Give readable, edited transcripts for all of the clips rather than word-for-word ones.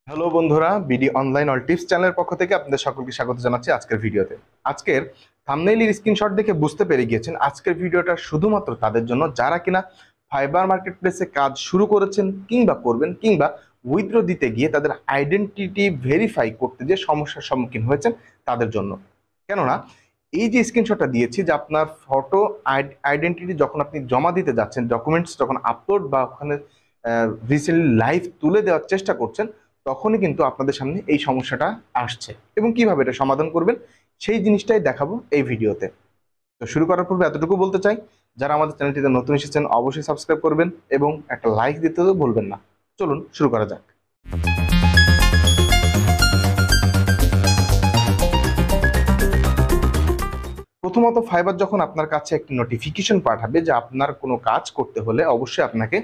Hello বন্ধুরা, BD online all tips চ্যানেলের পক্ষ থেকে আপনাদের সকলকে স্বাগত জানাচ্ছি আজকের ভিডিওতে। আজকের থাম্বনেইলের স্ক্রিনশট দেখে বুঝতে পেরে গিয়েছেন আজকের ভিডিওটা শুধুমাত্র তাদের জন্য যারা কিনা ফাইবার মার্কেট প্লেসে কাজ শুরু করেছেন কিংবা করবেন, কিংবা উইথড্র দিতে গিয়ে তাদের আইডেন্টিটি ভেরিফাই করতে যে সমস্যার সম্মুখীন হয়েছেন তাদের জন্য। কেননা এই যে স্ক্রিনশটটা দিয়েছি, যে আপনার ফটো আইডেন্টিটি যখন আপনি জমা দিতে যাচ্ছেন, ডকুমেন্টস যখন আপলোড বা ওখানে রিসেন্টলি লাইভ তুলে দেওয়ার চেষ্টা করছেন, তখনই কিন্তু আপনাদের সামনে এই সমস্যাটা আসছে এবং কিভাবে এটা সমাধান করবেন সেই জিনিসটাই দেখাবো এই ভিডিওতে। তো শুরু করার পূর্বে এতটুকু বলতে চাই, যারা আমাদের চ্যানেলটিতে নতুন এসেছেন অবশ্যই সাবস্ক্রাইব করবেন এবং একটা লাইক দিতে তো ভুলবেন না। চলুন শুরু করা যাক। প্রথমত, ফাইবার যখন আপনার কাছে একটি নোটিফিকেশন পাঠাবে যে আপনার কোনো কাজ করতে হলে অবশ্যই আপনাকে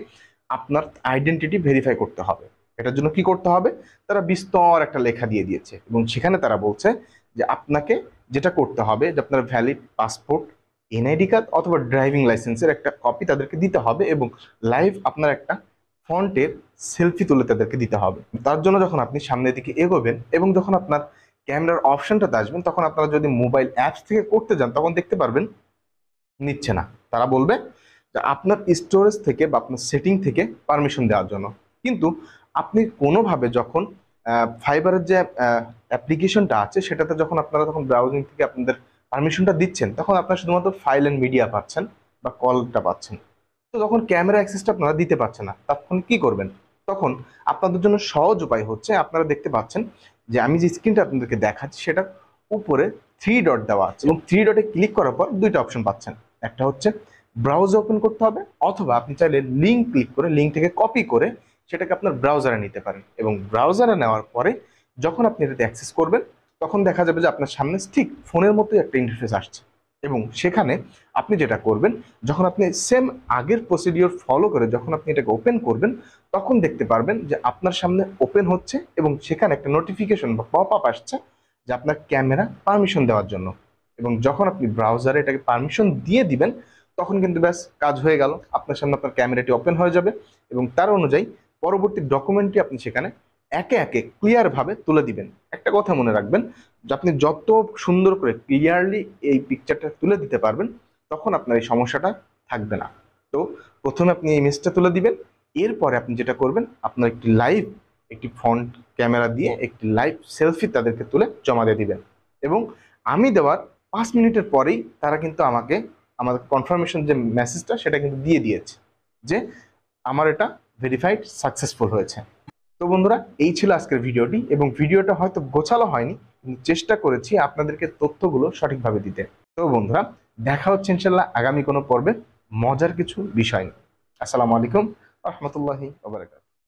আপনার আইডেন্টিটি ভেরিফাই করতে হবে। এটার জন্য কি করতে হবে, তারা বিস্তর একটা লেখা দিয়ে দিয়েছে এবং সেখানে তারা বলছে যে আপনাকে যেটা করতে হবে যে আপনার ভ্যালিড পাসপোর্ট, এনআইডি কার্ড অথবা ড্রাইভিং লাইসেন্সের একটা কপি তাদেরকে দিতে হবে এবং লাইভ আপনার একটা ফ্রন্টের সেলফি তুলে তাদেরকে দিতে হবে। তার জন্য যখন আপনি সামনের দিকে এগোবেন এবং যখন আপনার ক্যামেরার অপশনটাতে আসবেন, তখন আপনারা যদি মোবাইল অ্যাপস থেকে করতে যান তখন দেখতে পারবেন নিচ্ছে না। তারা বলবে যে আপনার স্টোরেজ থেকে বা আপনার সেটিং থেকে পারমিশন দেওয়ার জন্য। কিন্তু আপনি কোনোভাবে যখন ফাইবারের যে অ্যাপ্লিকেশনটা আছে সেটাতে যখন আপনারা তখন ব্রাউজিং থেকে আপনাদের পারমিশনটা দিচ্ছেন, তখন আপনারা শুধুমাত্র ফাইল অ্যান্ড মিডিয়া পাচ্ছেন বা কলটা পাচ্ছেন। তো যখন ক্যামেরা অ্যাক্সেসটা আপনারা দিতে পারছেন না, তখন কি করবেন? তখন আপনাদের জন্য সহজ উপায় হচ্ছে, আপনারা দেখতে পাচ্ছেন যে আমি যে স্ক্রিনটা আপনাদেরকে দেখাচ্ছি সেটা উপরে থ্রি ডট দেওয়া আছে এবং থ্রি ডটে ক্লিক করার পর দুইটা অপশন পাচ্ছেন। একটা হচ্ছে ব্রাউজার ওপেন করতে হবে, অথবা আপনি চাইলে লিঙ্ক ক্লিক করে লিঙ্ক থেকে কপি করে সেটাকে আপনার ব্রাউজারে নিতে পারেন এবং ব্রাউজারে নেওয়ার পরে যখন আপনি এটাতে অ্যাক্সেস করবেন তখন দেখা যাবে যে আপনার সামনে ঠিক ফোনের মতোই একটা ইন্টারফেস আসছে এবং সেখানে আপনি যেটা করবেন, যখন আপনি সেম আগের প্রসিডিওর ফলো করে যখন আপনি এটাকে ওপেন করবেন, তখন দেখতে পারবেন যে আপনার সামনে ওপেন হচ্ছে এবং সেখানে একটা নোটিফিকেশন বা পপ আপ আসছে যে আপনার ক্যামেরা পারমিশন দেওয়ার জন্য। এবং যখন আপনি ব্রাউজারে এটাকে পারমিশন দিয়ে দিবেন তখন কিন্তু ব্যাস কাজ হয়ে গেল, আপনার সামনে আপনার ক্যামেরাটি ওপেন হয়ে যাবে এবং তার অনুযায়ী পরবর্তী ডকুমেন্টটি আপনি সেখানে একে একে ক্লিয়ারভাবে তুলে দিবেন। একটা কথা মনে রাখবেন, যে আপনি যত সুন্দর করে ক্লিয়ারলি এই পিকচারটা তুলে দিতে পারবেন তখন আপনার এই সমস্যাটা থাকবে না। তো প্রথমে আপনি এই ইমেজটা তুলে দিবেন, এরপরে আপনি যেটা করবেন আপনার একটি ফ্রন্ট ক্যামেরা দিয়ে একটি লাইভ সেলফি তাদেরকে তুলে জমা দিয়ে দিবেন এবং আমি দেওয়ার 5 মিনিটের পরেই তারা কিন্তু আমাকে আমাদের কনফার্মেশন যে মেসেজটা সেটা কিন্তু দিয়ে দিয়েছে যে আমার এটা ভেরিফাইড সাকসেসফুল হয়েছে। তো বন্ধুরা, এই ছিল আজকের ভিডিওটি এবং ভিডিওটা হয়তো গোছালো হয়নি, কিন্তু চেষ্টা করেছি আপনাদেরকে তথ্যগুলো সঠিকভাবে দিতে। তো বন্ধুরা, দেখা হচ্ছে ইনশাল্লাহ আগামী কোনো পর্বে মজার কিছু বিষয় নিয়ে। আসসালামু আলাইকুম রহমতুল্লাহি ওয়া বারাকাতুহু।